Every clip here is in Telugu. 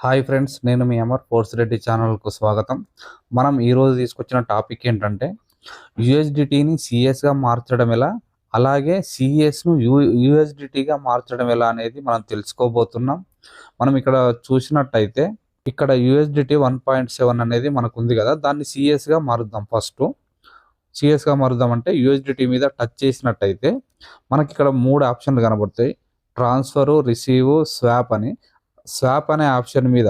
హాయ్ ఫ్రెండ్స్, నేను మీ అమర్ ఫోర్స్ రెడ్డి ఛానల్కు స్వాగతం. మనం ఈరోజు తీసుకొచ్చిన టాపిక్ ఏంటంటే యూఎస్డిటీని సిఎస్గా మార్చడం ఎలా, అలాగే సిఎస్ను యూఎస్డిటీగా మార్చడం ఎలా అనేది మనం తెలుసుకోబోతున్నాం. మనం ఇక్కడ చూసినట్టయితే ఇక్కడ యూఎస్డిటీ 1.7 అనేది మనకు ఉంది కదా, దాన్ని సిఎస్గా మారుద్దాం. ఫస్ట్ సిఎస్గా మారుద్దాం అంటే యూఎస్డిటీ మీద టచ్ చేసినట్టయితే మనకి ఇక్కడ 3 ఆప్షన్లు కనబడతాయి: ట్రాన్స్ఫరు, రిసీవ్, స్వాప్ అని. స్వాప్ అనే ఆప్షన్ మీద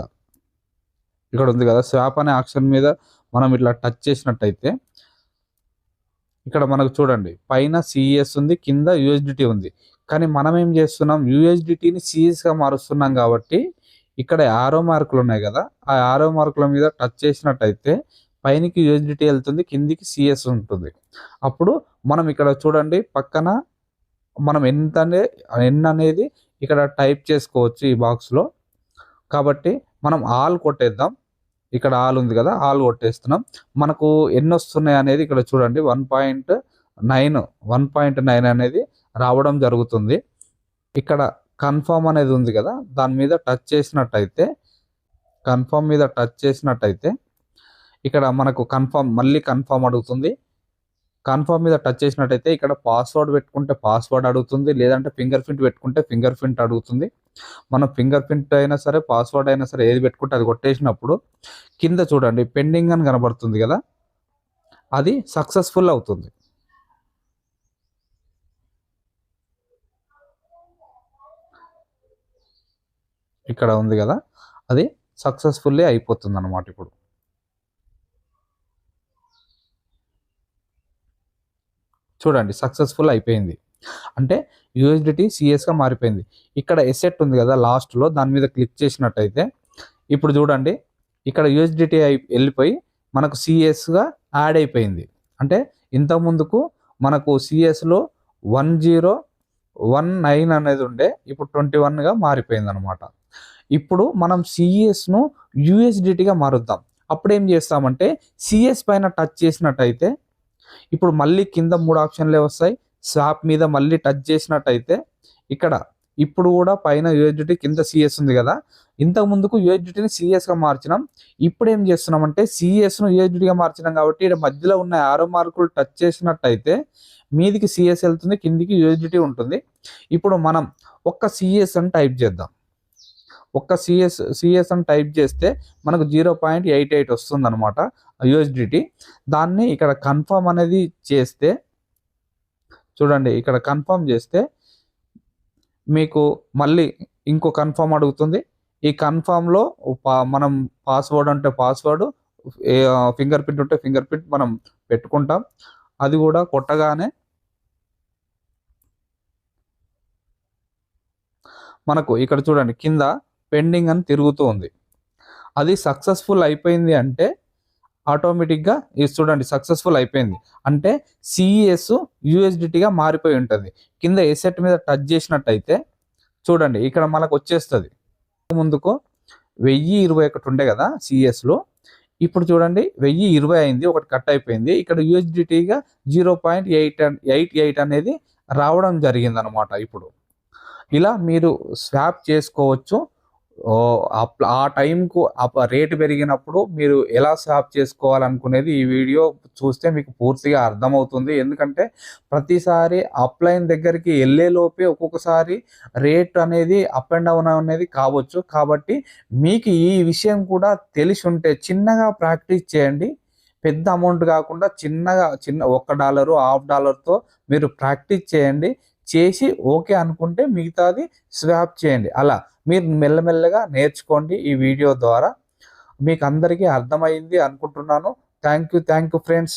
ఇక్కడ ఉంది కదా, స్వాప్ అనే ఆప్షన్ మీద మనం ఇట్లా టచ్ చేసినట్టయితే ఇక్కడ మనకు చూడండి పైన సిఎస్ ఉంది, కింద యూఎస్డిటీ ఉంది. కానీ మనం ఏం చేస్తున్నాం, యూఎస్డిటీని సిఎస్గా మారుస్తున్నాం కాబట్టి ఇక్కడ ఆరో మార్కులు ఉన్నాయి కదా, ఆ ఆరో మార్కుల మీద టచ్ చేసినట్టయితే పైనకి యూఎస్డిటీ వెళ్తుంది, కిందికి సిఎస్ ఉంటుంది. అప్పుడు మనం ఇక్కడ చూడండి పక్కన మనం ఎన్ అనేది ఇక్కడ టైప్ చేసుకోవచ్చు ఈ బాక్స్లో. కాబట్టి మనం ఆల్ కొట్టేద్దాం. ఇక్కడ ఆల్ ఉంది కదా, ఆల్ కొట్టేస్తున్నాం. మనకు ఎన్ని వస్తున్నాయి అనేది ఇక్కడ చూడండి 1.9 అనేది రావడం జరుగుతుంది. ఇక్కడ కన్ఫర్మ్ అనేది ఉంది కదా, దాని మీద టచ్ చేసినట్టయితే కన్ఫర్మ్ మీద టచ్ చేసినట్టయితే ఇక్కడ మనకు మళ్ళీ కన్ఫర్మ్ అడుగుతుంది. కన్ఫర్మ్ మీద టచ్ చేసినట్టయితే ఇక్కడ పాస్వర్డ్ పెట్టుకుంటే పాస్వర్డ్ అడుగుతుంది, లేదంటే ఫింగర్ ప్రింట్ పెట్టుకుంటే ఫింగర్ ప్రింట్ అడుగుతుంది. మనం ఫింగర్ ప్రింట్ అయినా సరే, పాస్వర్డ్ అయినా సరే, ఏది పెట్టుకుంటే అది కొట్టేసినప్పుడు కింద చూడండి పెండింగ్ అని కనబడుతుంది కదా, అది సక్సెస్ఫుల్ అవుతుంది. ఇక్కడ ఉంది కదా, అది సక్సెస్ఫుల్లీ అయిపోతుంది అన్నమాట. ఇప్పుడు చూడండి సక్సెస్ఫుల్ అయిపోయింది, అంటే యూఎస్డిటీ సిఎస్గా మారిపోయింది. ఇక్కడ ఎసెట్ ఉంది కదా లాస్ట్లో, దాని మీద క్లిక్ చేసినట్టయితే ఇప్పుడు చూడండి ఇక్కడ యూఎస్డిటీ వెళ్ళిపోయి మనకు సిఎస్గా యాడ్ అయిపోయింది. అంటే ఇంతకుముందుకు మనకు సిఎస్లో 1019 అనేది ఉండే, ఇప్పుడు 21గా మారిపోయింది అనమాట. ఇప్పుడు మనం సిఎస్ను యూఎస్డిటీగా మారుద్దాం. అప్పుడు ఏం చేస్తామంటే సిఎస్ పైన టచ్ చేసినట్టయితే ఇప్పుడు మళ్ళీ కింద 3 ఆప్షన్లే వస్తాయి. స్వాప్ మీద మళ్ళీ టచ్ చేసినట్టయితే ఇక్కడ ఇప్పుడు కూడా పైన యూఎస్డిటీ, కింద సిఎస్ ఉంది కదా. ఇంతకు ముందుకు యూఎస్డిటీని సిఎస్గా మార్చినాం. ఇప్పుడు ఏం చేస్తున్నామంటే సిఎస్ను యూఎస్డిటీగా మార్చినాం కాబట్టి ఇక్కడ మధ్యలో ఉన్న ఆరో మార్కులు టచ్ చేసినట్టయితే మీదికి సిఎస్ వెళ్తుంది, కిందికి యూఎస్డిటీ ఉంటుంది. ఇప్పుడు మనం ఒక్క సిఎస్ అని టైప్ చేద్దాం. ఒక్క సిఎస్ అని టైప్ చేస్తే మనకు 0.88 వస్తుంది అనమాట యూఎస్డిటీ. దాన్ని ఇక్కడ కన్ఫర్మ్ అనేది చేస్తే చూడండి, ఇక్కడ కన్ఫర్మ్ చేస్తే మీకు మళ్ళీ ఇంకో కన్ఫర్మ్ అడుగుతుంది. ఈ కన్ఫర్మ్లో మనం పాస్వర్డ్ అంటే పాస్వర్డ్, ఫింగర్ ప్రింట్ ఉంటే ఫింగర్ ప్రింట్ మనం పెట్టుకుంటాం. అది కూడా కొట్టగానే మనకు ఇక్కడ చూడండి కింద పెండింగ్ అని తిరుగుతూ ఉంది. అది సక్సెస్ఫుల్ అయిపోయింది అంటే ఆటోమేటిక్గా ఇది చూడండి సక్సెస్ఫుల్ అయిపోయింది అంటే సిఎస్ యూఎస్డిటీగా మారిపోయి ఉంటుంది. కింద ఎసెట్ మీద టచ్ చేసినట్టయితే చూడండి ఇక్కడ మనకు వచ్చేస్తుంది. ముందుకు 1021 ఉండే కదా సిఎస్లో, ఇప్పుడు చూడండి 1020 అయింది, ఒకటి కట్ అయిపోయింది. ఇక్కడ యూఎస్డిటీగా 0.88 అనేది రావడం జరిగింది అనమాట. ఇప్పుడు ఇలా మీరు స్వాప్ చేసుకోవచ్చు. ఆ టైంకు రేటు పెరిగినప్పుడు మీరు ఎలా స్వాప్ చేసుకోవాలనుకునేది ఈ వీడియో చూస్తే మీకు పూర్తిగా అర్థమవుతుంది. ఎందుకంటే ప్రతిసారి అప్లైన్ దగ్గరికి వెళ్ళేలోపే ఒక్కొక్కసారి రేట్ అనేది అప్ అండ్ డౌన్ అనేది కావచ్చు. కాబట్టి మీకు ఈ విషయం కూడా తెలిసి ఉంటే చిన్నగా ప్రాక్టీస్ చేయండి. పెద్ద అమౌంట్ కాకుండా చిన్నగా $1, $1.5తో మీరు ప్రాక్టీస్ చేయండి. చేసి ఓకే అనుకుంటే మిగతాది స్వాప్ చేయండి. అలా మీరు మెల్లమెల్లగా నేర్చుకోండి. ఈ వీడియో ద్వారా మీకు అందరికీ అర్థమైంది అనుకుంటున్నాను. Thank you friends.